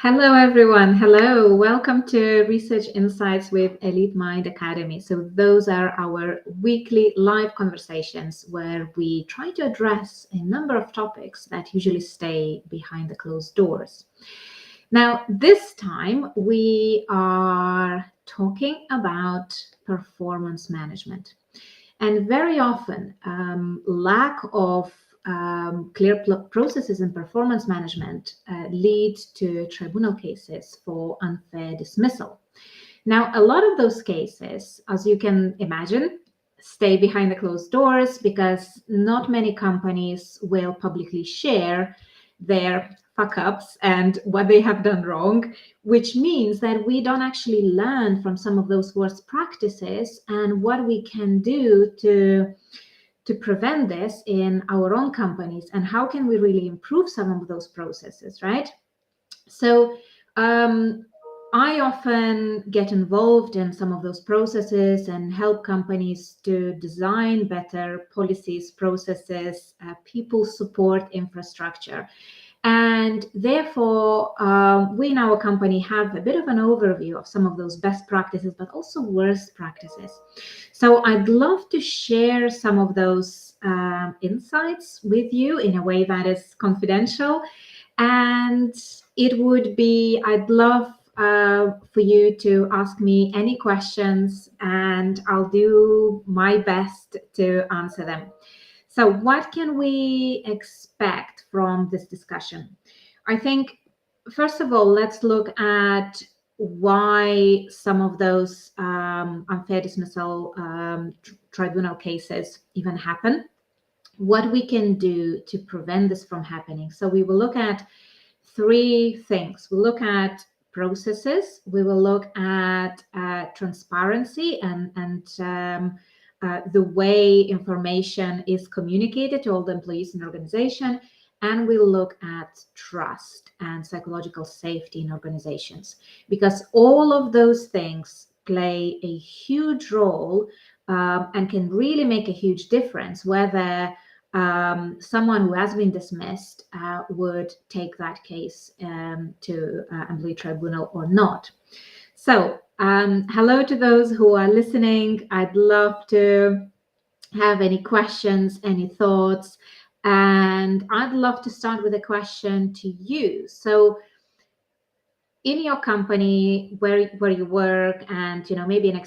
Hello, everyone. Hello. Welcome to Research Insights with Elite Mind Academy. So those are our weekly live conversations where we try to address a number of topics that usually stay behind the closed doors. Now, this time we are talking about performance management. And very often, lack of clear processes in performance management lead to tribunal cases for unfair dismissal. Now, a lot of those cases, as you can imagine, stay behind the closed doors because not many companies will publicly share their fuck ups and what they have done wrong, which means that we don't actually learn from some of those worst practices and what we can do to prevent this in our own companies and how can we really improve some of those processes, right? So I often get involved in some of those processes and help companies to design better policies, processes, people support infrastructure. And therefore, we in our company have a bit of an overview of some of those best practices, but also worst practices. So I'd love to share some of those insights with you in a way that is confidential. And I'd love for you to ask me any questions, and I'll do my best to answer them. So what can we expect from this discussion? I think, first of all, let's look at why some of those unfair dismissal tribunal cases even happen, what we can do to prevent this from happening. So we will look at three things. We'll look at processes, we will look at transparency and the way information is communicated to all the employees in the organization, and we'll look at trust and psychological safety in organizations, because all of those things play a huge role and can really make a huge difference whether someone who has been dismissed would take that case to employee tribunal or not. So hello to those who are listening. I'd love to have any questions, any thoughts, and I'd love to start with a question to you. So in your company where you work, and maybe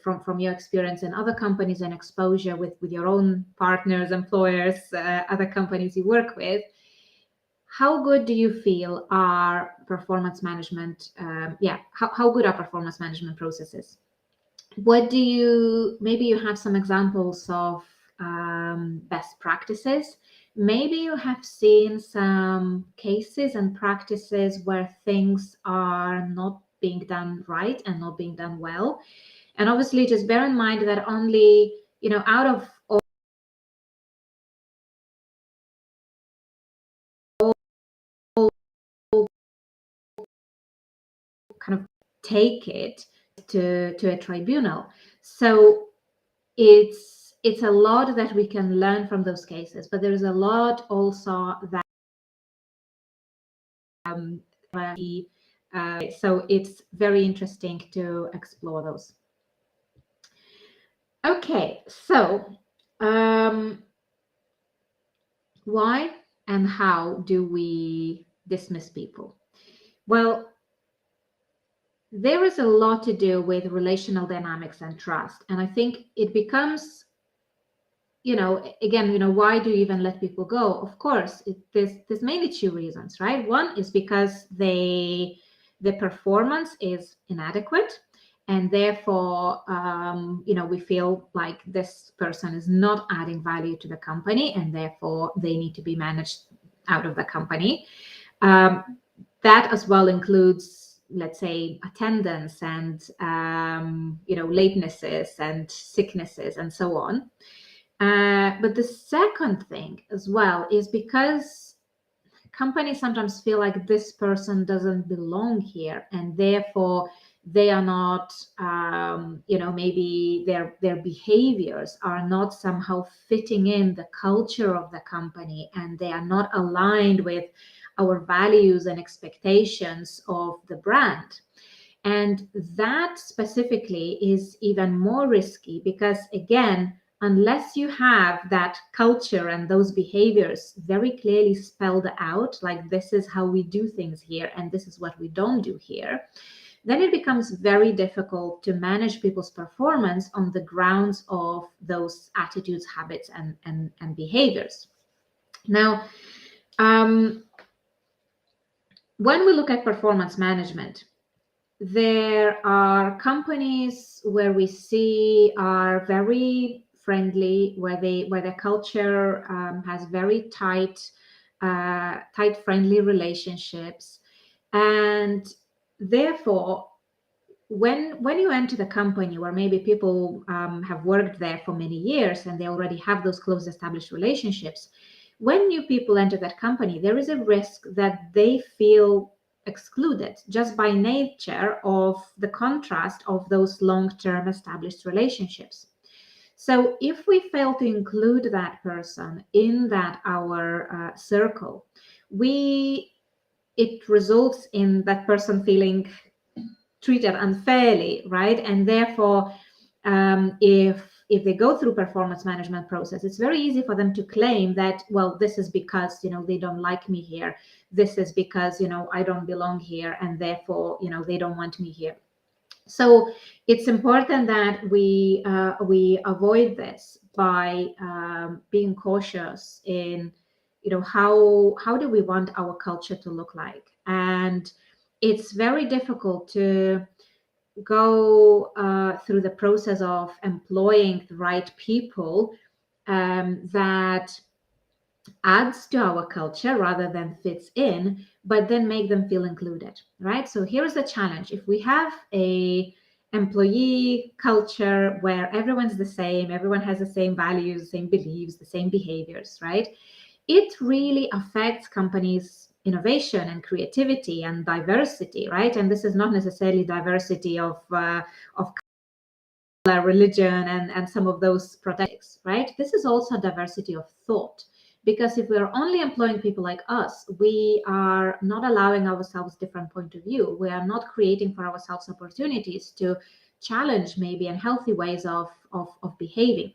from your experience in other companies and exposure with your own partners, employers, other companies you work with, how good do you feel are performance management? How good are performance management processes? Maybe you have some examples of best practices. Maybe you have seen some cases and practices where things are not being done right and not being done well. And obviously, just bear in mind that only, out of all kind of take it to a tribunal. So it's a lot that we can learn from those cases, but there is a lot also that so it's very interesting to explore those. Okay, so why and how do we dismiss people? Well, there is a lot to do with relational dynamics and trust, and I think it becomes, again, why do you even let people go? Of course, there's mainly two reasons, right? One is because the performance is inadequate, and therefore, we feel like this person is not adding value to the company, and therefore they need to be managed out of the company. That as well includes, let's say, attendance and latenesses and sicknesses and so on. But the second thing as well is because companies sometimes feel like this person doesn't belong here, and therefore they are not, maybe their behaviors are not somehow fitting in the culture of the company, and they are not aligned with our values and expectations of the brand. And that specifically is even more risky because, again, unless you have that culture and those behaviors very clearly spelled out, like this is how we do things here and this is what we don't do here, then it becomes very difficult to manage people's performance on the grounds of those attitudes, habits, and behaviors. Now, when we look at performance management, there are companies where we see are very friendly, where the culture has very tight, friendly relationships, and therefore, when you enter the company where maybe people have worked there for many years and they already have those close established relationships, when new people enter that company, there is a risk that they feel excluded just by nature of the contrast of those long-term established relationships. So if we fail to include that person in that our circle, it results in that person feeling treated unfairly, right? And therefore, if they go through performance management process, it's very easy for them to claim that, well, this is because, they don't like me here. This is because, I don't belong here, and therefore, they don't want me here. So it's important that we avoid this by being cautious in, how do we want our culture to look like? And it's very difficult to go through the process of employing the right people that adds to our culture rather than fits in, but then make them feel included, right? So here's the challenge. If we have a employee culture where everyone's the same, everyone has the same values, the same beliefs, the same behaviors, right? It really affects companies' innovation and creativity and diversity, right? And this is not necessarily diversity of religion and some of those protects, right? This is also diversity of thought. Because if we're only employing people like us, we are not allowing ourselves different point of view. We are not creating for ourselves opportunities to challenge maybe unhealthy ways of behaving.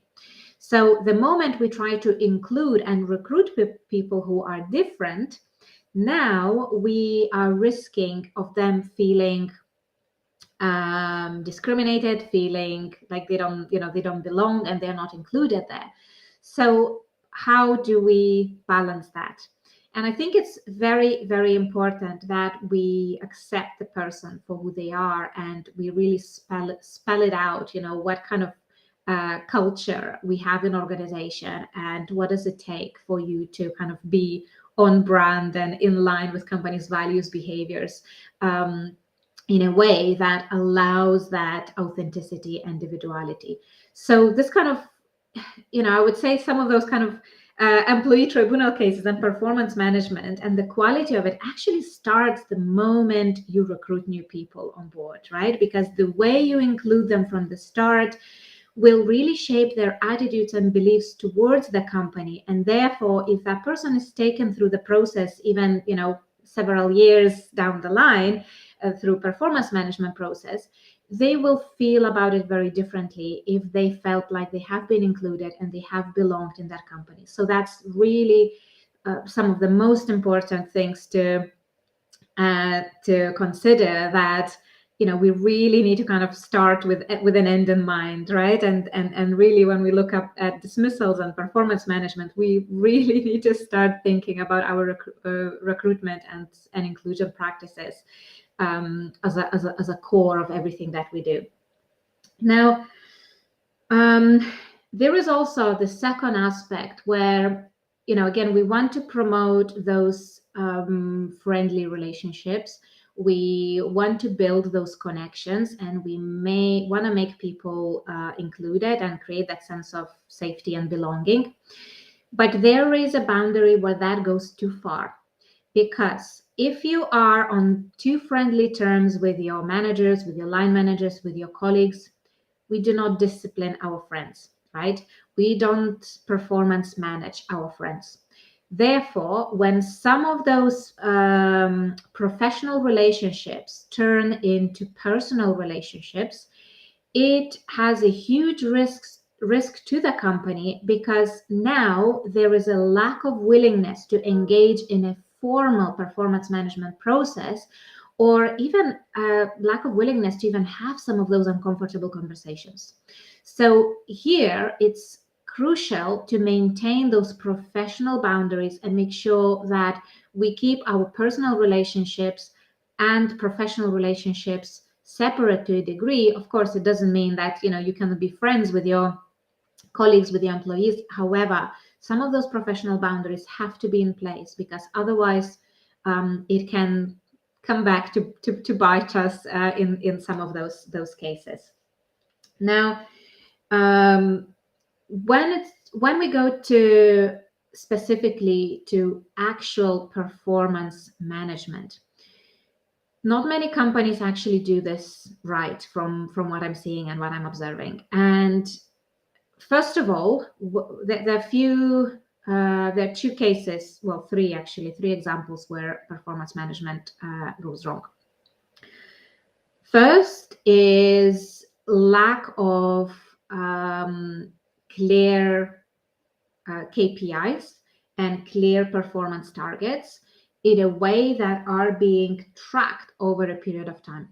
So the moment we try to include and recruit people who are different, now we are risking of them feeling discriminated, feeling like they don't belong and they're not included there. So how do we balance that? And I think it's very, very important that we accept the person for who they are and we really spell it out, what kind of culture we have in organization and what does it take for you to kind of be on brand and in line with company's values, behaviors, in a way that allows that authenticity and individuality. So this kind of, I would say some of those kind of employee tribunal cases and performance management and the quality of it actually starts the moment you recruit new people on board, right? Because the way you include them from the start will really shape their attitudes and beliefs towards the company. And therefore, if that person is taken through the process, even, several years down the line, through performance management process, they will feel about it very differently if they felt like they have been included and they have belonged in that company. So that's really some of the most important things to consider, that we really need to kind of start with an end in mind, right? And really, when we look up at dismissals and performance management, we really need to start thinking about our recruitment and inclusion practices as a core of everything that we do. Now, there is also the second aspect where, again, we want to promote those friendly relationships. We want to build those connections, and we may want to make people included and create that sense of safety and belonging. But there is a boundary where that goes too far. Because if you are on too friendly terms with your managers, with your line managers, with your colleagues, we do not discipline our friends, right? We don't performance manage our friends. Therefore, when some of those professional relationships turn into personal relationships, it has a huge risk to the company, because now there is a lack of willingness to engage in a formal performance management process, or even a lack of willingness to even have some of those uncomfortable conversations. So here it's crucial to maintain those professional boundaries and make sure that we keep our personal relationships and professional relationships separate to a degree. Of course, it doesn't mean that you cannot be friends with your colleagues, with your employees. However, some of those professional boundaries have to be in place, because otherwise it can come back to bite us in some of those cases. Now, when we go to specifically to actual performance management, not many companies actually do this right, from what I'm seeing and what I'm observing. And first of all, there are two cases, well, three examples where performance management goes wrong. First is lack of clear KPIs and clear performance targets in a way that are being tracked over a period of time.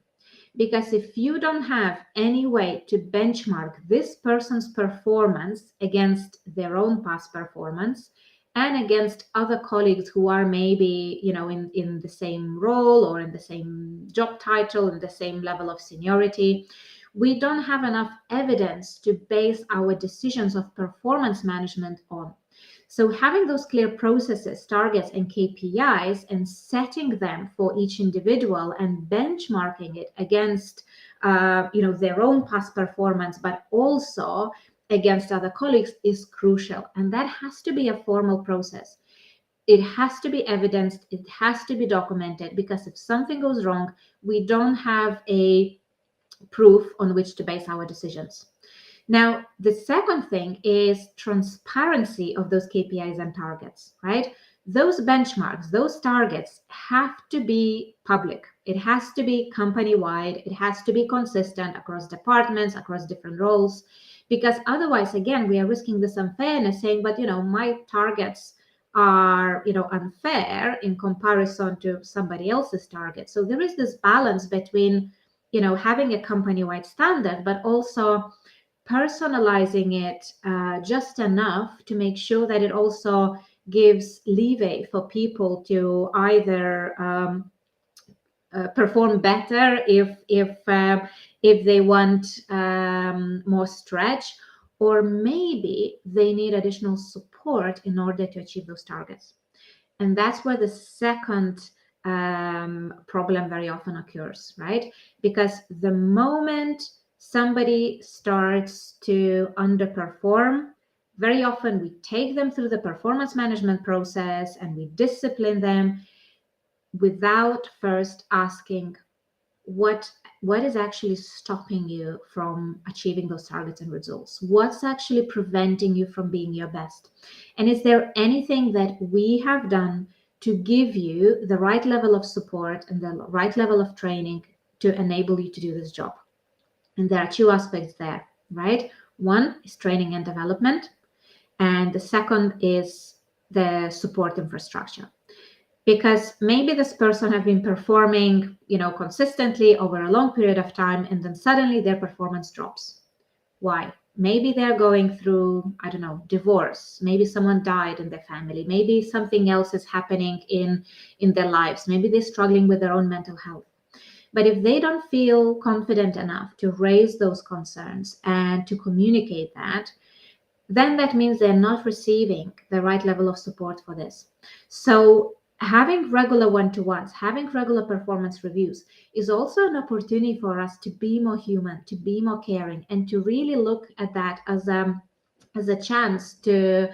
Because if you don't have any way to benchmark this person's performance against their own past performance and against other colleagues who are maybe, in the same role or in the same job title and the same level of seniority, we don't have enough evidence to base our decisions of performance management on. So having those clear processes, targets, and KPIs, and setting them for each individual and benchmarking it against their own past performance, but also against other colleagues, is crucial. And that has to be a formal process. It has to be evidenced. It has to be documented, because if something goes wrong, we don't have a proof on which to base our decisions. Now, the second thing is transparency of those KPIs and targets, right? Those benchmarks, those targets have to be public. It has to be company-wide. It has to be consistent across departments, across different roles, because otherwise, again, we are risking this unfairness, saying, but, my targets are, unfair in comparison to somebody else's targets. So there is this balance between, having a company-wide standard, but also personalizing it just enough to make sure that it also gives leeway for people to either perform better if they want more stretch, or maybe they need additional support in order to achieve those targets. And that's where the second problem very often occurs, right? Because the moment somebody starts to underperform, very often we take them through the performance management process and we discipline them without first asking what is actually stopping you from achieving those targets and results. What's actually preventing you from being your best? And is there anything that we have done to give you the right level of support and the right level of training to enable you to do this job? And there are two aspects there, right? One is training and development, and the second is the support infrastructure. Because maybe this person have been performing, consistently over a long period of time, and then suddenly their performance drops. Why? Maybe they're going through, I don't know, divorce. Maybe someone died in their family. Maybe something else is happening in their lives. Maybe they're struggling with their own mental health. But if they don't feel confident enough to raise those concerns and to communicate that, then that means they're not receiving the right level of support for this. So having regular one-to-ones, having regular performance reviews is also an opportunity for us to be more human, to be more caring, and to really look at that as a chance to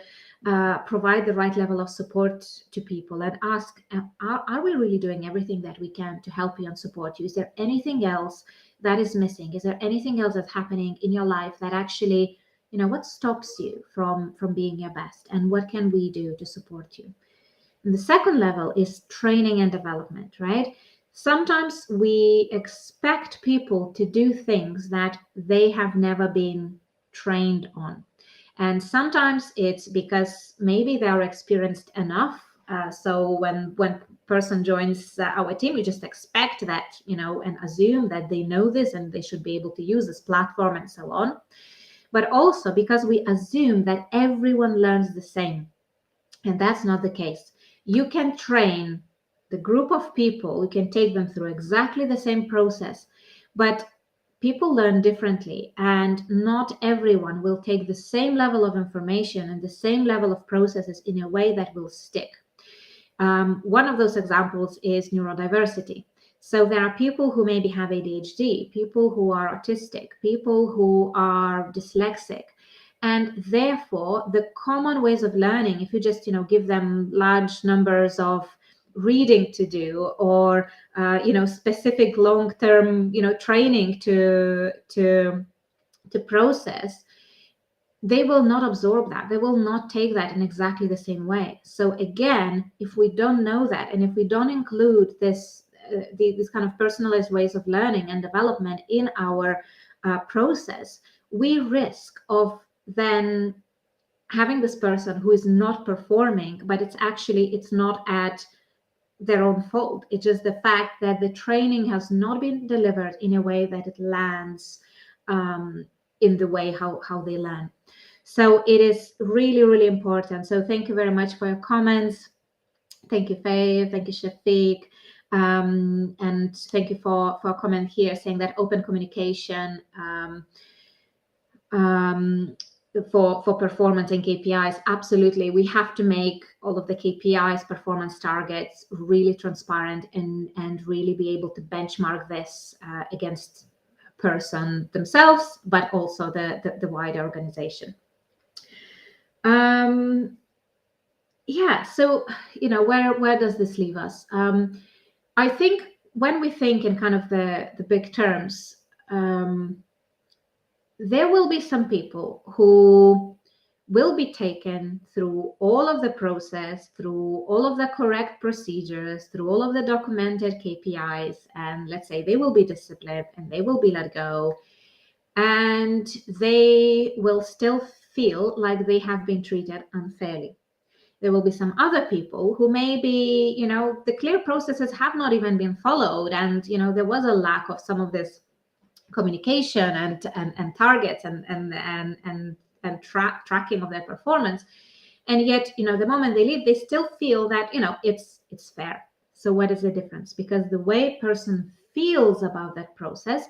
provide the right level of support to people and ask, are we really doing everything that we can to help you and support you? Is there anything else that is missing? Is there anything else that's happening in your life that actually, what stops you from being your best, and what can we do to support you? And the second level is training and development, right? Sometimes we expect people to do things that they have never been trained on. And sometimes it's because maybe they are experienced enough. So when person joins our team, we just expect that, and assume that they know this and they should be able to use this platform and so on. But also because we assume that everyone learns the same. And that's not the case. You can train the group of people, you can take them through exactly the same process, but people learn differently, and not everyone will take the same level of information and the same level of processes in a way that will stick. One of those examples is neurodiversity. So there are people who maybe have ADHD, people who are autistic, people who are dyslexic. And therefore, the common ways of learning, if you just, give them large numbers of reading to do, or specific long-term, training to process, they will not absorb that. They will not take that in exactly the same way. So again, if we don't know that, and if we don't include this kind of personalized ways of learning and development in our process, we risk of then having this person who is not performing, but it's not at their own fault. It's just the fact that the training has not been delivered in a way that it lands in the way how they learn. So it is really, really important. So thank you very much for your comments. Thank you, Faye. Thank you, Shafiq. And thank you for a comment here saying that open communication for performance and KPIs. Absolutely. We have to make all of the KPIs, performance targets, really transparent and really be able to benchmark this against person themselves, but also the wider organization. Yeah, so where does this leave us? I think when we think in kind of the big terms, there will be some people who will be taken through all of the process, through all of the correct procedures, through all of the documented KPIs, and let's say they will be disciplined and they will be let go, and they will still feel like they have been treated unfairly. There will be some other people who maybe, the clear processes have not even been followed, and there was a lack of some of this communication and targets and tracking of their performance, and yet the moment they leave, they still feel that it's fair. So what is the difference? Because the way person feels about that process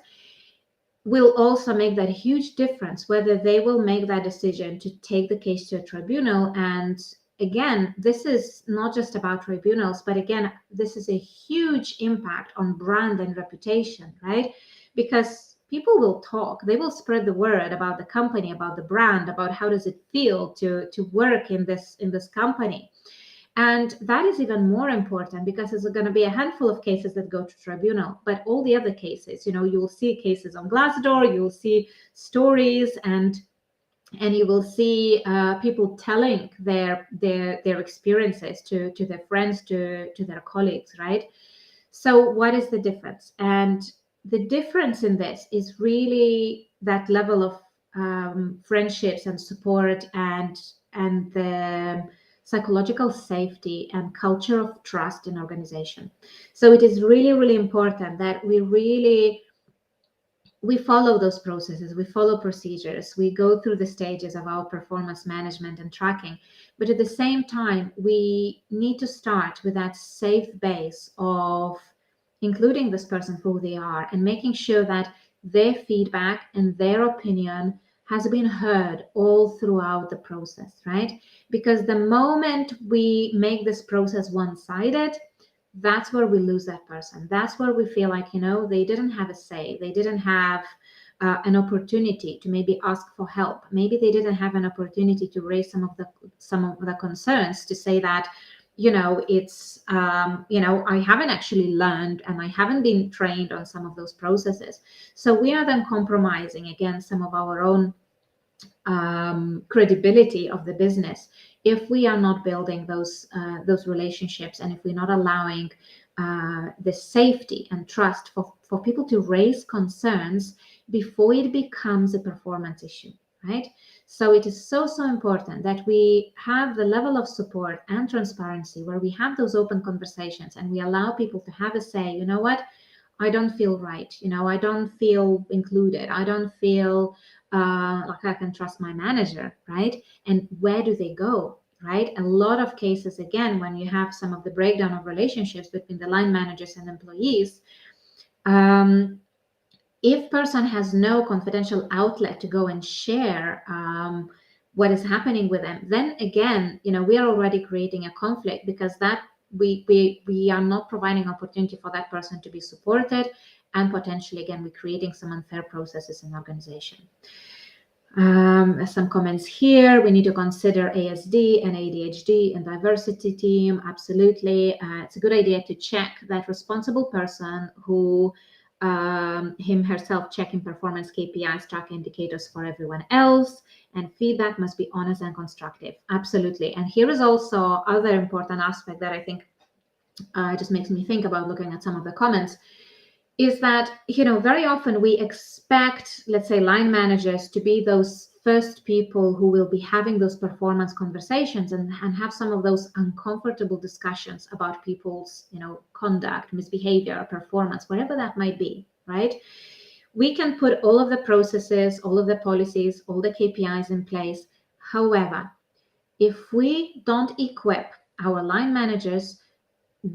will also make that huge difference whether they will make that decision to take the case to a tribunal. And again, this is not just about tribunals, but again, this is a huge impact on brand and reputation, right? Because people will talk, they will spread the word about the company, about the brand, about how does it feel to work in this company. And that is even more important because there's going to be a handful of cases that go to tribunal, but all the other cases, you will see cases on Glassdoor, you'll see stories, and you will see people telling their experiences to their friends, to their colleagues, right? So what is the difference? And the difference in this is really that level of friendships and support and the psychological safety and culture of trust in organization. So it is really, really important that we follow those processes, we follow procedures, we go through the stages of our performance management and tracking. But at the same time, we need to start with that safe base of including this person for who they are and making sure that their feedback and their opinion has been heard all throughout the process, right? Because the moment we make this process one-sided, that's where we lose that person. That's where we feel like, they didn't have a say. They didn't have an opportunity to maybe ask for help. Maybe they didn't have an opportunity to raise some of the concerns, to say that, it's, I haven't actually learned and I haven't been trained on some of those processes. So we are then compromising against some of our own credibility of the business if we are not building those relationships, and if we're not allowing the safety and trust for people to raise concerns before it becomes a performance issue, right? So it is so important that we have the level of support and transparency where we have those open conversations and we allow people to have a say. You know what? I don't feel right. I don't feel included. I don't feel like I can trust my manager, right? And where do they go, right? A lot of cases, again, when you have some of the breakdown of relationships between the line managers and employees, if person has no confidential outlet to go and share what is happening with them, then again, we are already creating a conflict, because that we are not providing opportunity for that person to be supported, and potentially, again, we're creating some unfair processes in the organization. Some comments here. We need to consider ASD and ADHD and diversity team. Absolutely. It's a good idea to check that responsible person who herself checking performance KPIs, track indicators for everyone else, and feedback must be honest and constructive. Absolutely. And here is also other important aspect that I think just makes me think about looking at some of the comments, is that, very often we expect, let's say, line managers to be those first people who will be having those performance conversations and have some of those uncomfortable discussions about people's, conduct, misbehavior, performance, whatever that might be, right? We can put all of the processes, all of the policies, all the KPIs in place. However, if we don't equip our line managers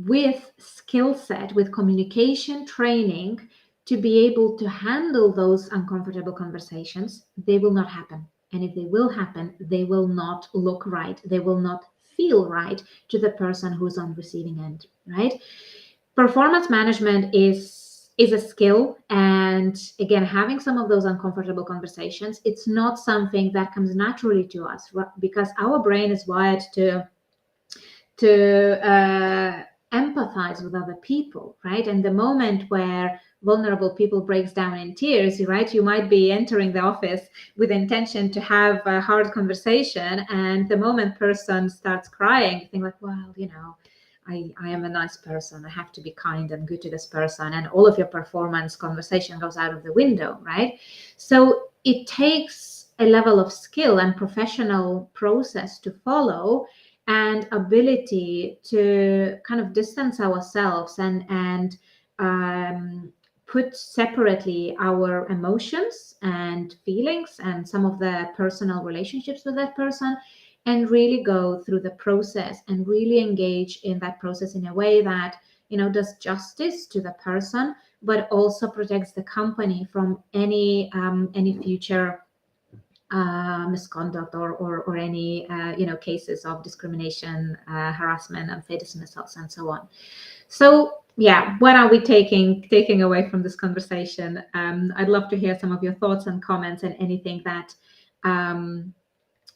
with skill set, with communication training, to be able to handle those uncomfortable conversations, they will not happen. And if they will happen, they will not look right. They will not feel right to the person who's on receiving end, right? Performance management is a skill. And again, having some of those uncomfortable conversations, it's not something that comes naturally to us, because our brain is wired to empathize with other people, right? And the moment where vulnerable people breaks down in tears, right, you might be entering the office with intention to have a hard conversation, and the moment person starts crying, you think like, well, I am a nice person, I have to be kind and good to this person, and all of your performance conversation goes out of the window, right? So it takes a level of skill and professional process to follow, and ability to kind of distance ourselves and put separately our emotions and feelings and some of the personal relationships with that person, and really go through the process and really engage in that process in a way that does justice to the person, but also protects the company from any future misconduct or any cases of discrimination, harassment, unfair dismissals, and so on. So yeah, what are we taking away from this conversation? I'd love to hear some of your thoughts and comments, and anything that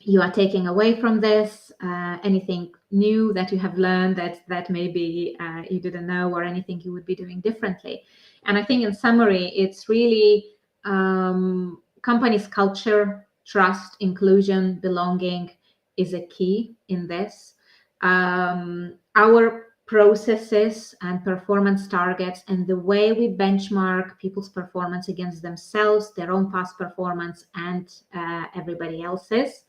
you are taking away from this, anything new that you have learned that maybe you didn't know, or anything you would be doing differently. And I think in summary, it's really company's culture, trust, inclusion, belonging is a key in this. Our processes and performance targets, and the way we benchmark people's performance against themselves, their own past performance, and everybody else's.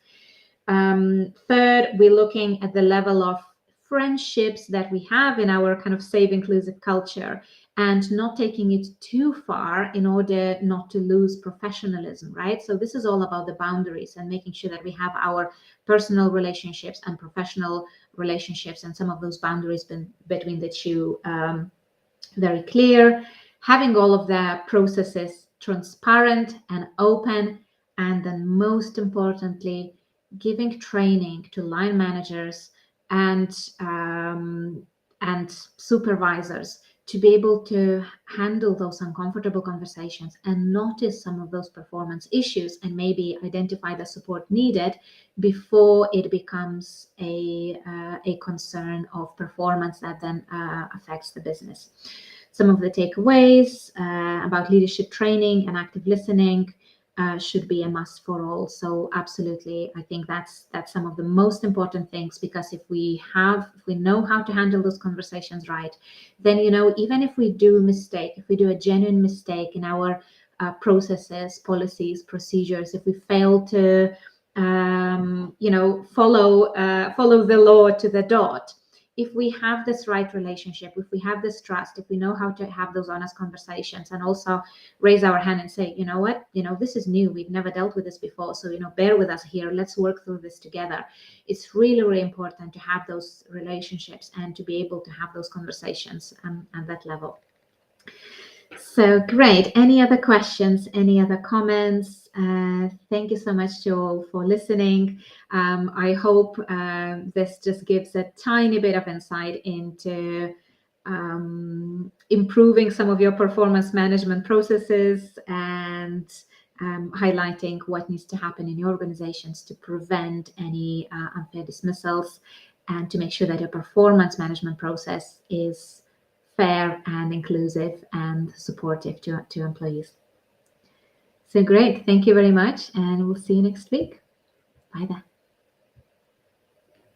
Third, we're looking at the level of friendships that we have in our kind of safe, inclusive culture, and not taking it too far in order not to lose professionalism, right? So this is all about the boundaries and making sure that we have our personal relationships and professional relationships, and some of those boundaries between the two very clear, having all of the processes transparent and open, and then most importantly, giving training to line managers and supervisors to be able to handle those uncomfortable conversations and notice some of those performance issues, and maybe identify the support needed before it becomes a concern of performance that then affects the business. Some of the takeaways about leadership training and active listening. should be a must for all. So absolutely, I think that's some of the most important things, because if we know how to handle those conversations right, then even if we do a genuine mistake in our processes, policies, procedures, if we fail to follow the law to the dot, if we have this right relationship, if we have this trust, if we know how to have those honest conversations, and also raise our hand and say, this is new, we've never dealt with this before, so bear with us here, let's work through this together. It's really, really important to have those relationships and to be able to have those conversations at that level. So great. Any other questions? Any other comments? Thank you so much to all for listening. I hope this just gives a tiny bit of insight into improving some of your performance management processes, and highlighting what needs to happen in your organizations to prevent any unfair dismissals, and to make sure that your performance management process is fair and inclusive and supportive to employees. So great. Thank you very much, and we'll see you next week. Bye then.